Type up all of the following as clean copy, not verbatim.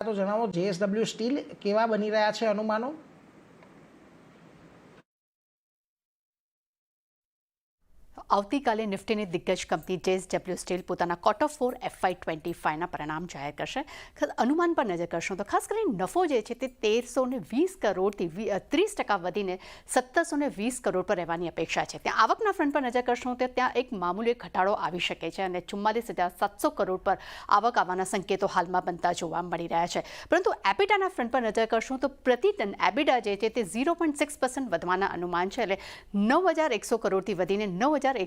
તો જણાવો JSW steel કેવા બની રહ્યા છે અનુમાનો? આવતીકાલે નિફ્ટીની દિગ્ગજ કંપની JSW સ્ટીલ પોતાના Q4 FY25ના પરિણામ જાહેર કરશે. અનુમાન પર નજર કરશું તો ખાસ કરીને નફો જે છે તે 1320 કરોડથી 30% વધીને 1720 કરોડ પર રહેવાની અપેક્ષા છે. ત્યાં આવકના ફ્રન્ટ પર નજર કરશું તો ત્યાં એક મામૂલી ઘટાડો આવી શકે છે અને 44,700 કરોડ પર આવક આવવાના સંકેતો હાલમાં બનતા જોવા મળી રહ્યા છે. પરંતુ એબિટાના ફ્રન્ટ પર નજર કરશું તો પ્રતિ ટન એબિટા જે છે તે 0.6% વધવાના અનુમાન છે. એટલે 9,100 કરોડથી વધીને 9,158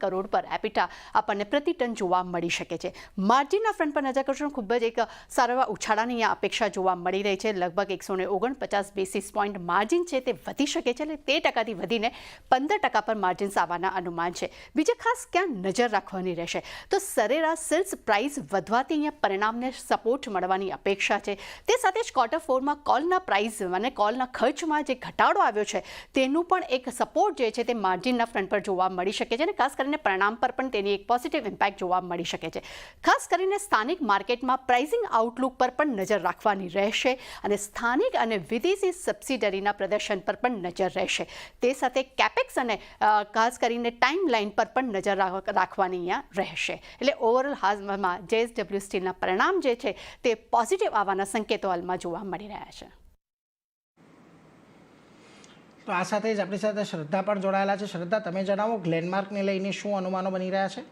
કરોડ પર એબિટા આપણને પ્રતિ ટન જોવા મળી શકે છે. માર્જિનના ફ્રન્ટ પર નજર કરશું ખૂબ જ એક સારા એવા ઉછાળાની અહીંયા અપેક્ષા જોવા મળી રહી છે. લગભગ 149 બેસિસ પોઈન્ટ માર્જિન છે તે વધી શકે છે. એટલે 13%થી વધીને 15% પર માર્જિન્સ આવવાના અનુમાન છે. બીજે ખાસ ક્યાં નજર રાખવાની રહેશે તો સરેરાશ સેલ્સ પ્રાઇસ વધવાથી અહીંયા પરિણામને સપોર્ટ મળવાની અપેક્ષા છે. તે સાથે જ Q4માં કોલના પ્રાઇસ અને કોલના ખર્ચમાં જે ઘટાડો આવ્યો છે તેનું પણ એક સપોર્ટ જે છે તે માર્જિનના ફ્રન્ટ પર જોવા મળી શકે છે અને ખાસ કરીને પરિણામ પર પણ તેની એક પોઝિટિવ ઇમ્પેક્ટ જોવા મળી શકે છે. ખાસ કરીને સ્થાનિક માર્કેટમાં પ્રાઇસિંગ આઉટલુક પર પણ નજર રાખવાની રહેશે અને સ્થાનિક અને વિદેશી સબસિડરીના પ્રદર્શન પર પણ નજર રહેશે. તે સાથે કેપેક્સ અને ખાસ કરીને ટાઈમ લાઈન પર પણ નજર રાખવાની અહીંયા રહેશે. એટલે ઓવરઓલ હાલમાં JSW સ્ટીલના પરિણામ જે છે તે પોઝિટિવ આવવાના સંકેતો હાલમાં જોવા મળી રહ્યા છે. તો આ સાથે જ આપણી સાથે શ્રદ્ધા પણ જોડાયેલા છે. શ્રદ્ધા, તમે જણાવો ગ્લેનમાર્કને લઈને શું અનુમાનો બની રહ્યા છે?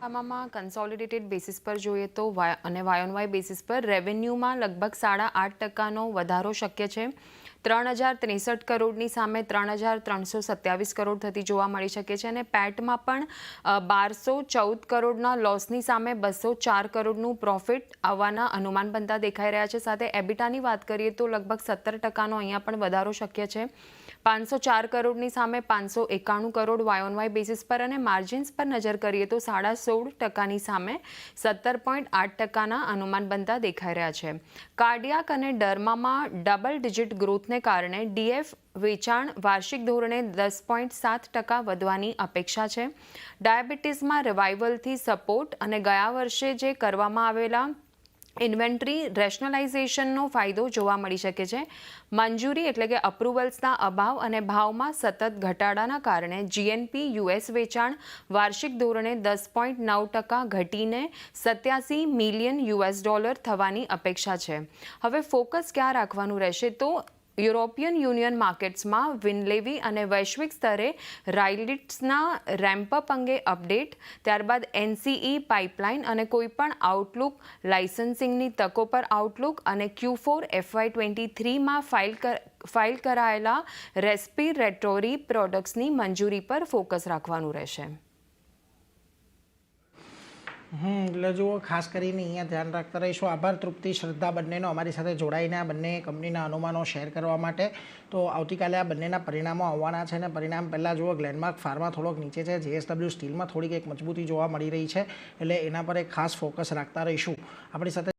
આમાં કન્સોલિડેટેડ બેસિસ પર જોઈએ તો અને વાય બેસિસ પર રેવન્યુમાં લગભગ 8.5%નો વધારો શક્ય છે. 3,063 કરોડની સામે 3,327 કરોડ થતી જોવા મળી શકે છે અને પેટમાં પણ 1,214 કરોડના લોસની સામે 204 કરોડનું પ્રોફિટ આવવાના અનુમાન બનતા દેખાઈ રહ્યા છે. સાથે એબિટાની વાત કરીએ તો લગભગ 17%નો અહીંયા પણ વધારો શક્ય છે. 504 કરોડની સામે 591 કરોડ વાય બેસિસ પર અને માર્જિન્સ પર નજર કરીએ તો 16.5%ની સામે 17.8%ના અનુમાન બનતા દેખાઈ રહ્યા છે. કાર્ડિયાક અને ડર્મામાં ડબલ ડિજિટ ગ્રોથને કારણે ડીએફ વેચાણ વાર્ષિક ધોરણે 10.7% વધવાની અપેક્ષા છે. ડાયાબિટીસમાં રિવાઇવલથી સપોર્ટ અને ગયા વર્ષે જે કરવામાં આવેલા ઇન્વેન્ટરી રેશનલાઇઝેશનનો ફાયદો જોવા મળી શકે છે. મંજૂરી એટલે કે અપ્રુવલ્સના અભાવ અને ભાવમાં સતત ઘટાડાના કારણે જીએનપી યુએસ વેચાણ વાર્ષિક ધોરણે 10.9% ઘટીને $87 મિલિયન થવાની અપેક્ષા છે. હવે ફોકસ ક્યાં રાખવાનું રહેશે તો યુરોપિયન યુનિયન માર્કેટ્સમાં વિનલેવી અને વૈશ્વિક સ્તરે રાઇલિટ્સના રેમ્પઅપ અંગે અપડેટ, ત્યારબાદ NCE પાઇપલાઇન અને કોઈપણ આઉટલુક લાઇસન્સિંગની તકો પર આઉટલુક અને Q4 FY23માં ફાઇલ કરાયેલા રેસ્પિરેટરી પ્રોડક્ટ્સની મંજૂરી પર ફોકસ રાખવાનું રહેશે. એટલે જુઓ, ખાસ કરીને અહીંયા ધ્યાન રાખતા રહીશું. આભાર તૃપ્તિ, શ્રદ્ધા બંનેનો અમારી સાથે જોડાઈને આ બંને કંપનીના અનુમાનો શેર કરવા માટે. તો આવતીકાલે આ બંનેના પરિણામો આવવાના છે અને પરિણામ પહેલાં જુઓ, ગ્લેનમાર્ક ફાર્મા થોડોક નીચે છે, JSW સ્ટીલમાં થોડીક એક મજબૂતી જોવા મળી રહી છે. એટલે એના પર એક ખાસ ફોકસ રાખતા રહીશું. આપણી સાથે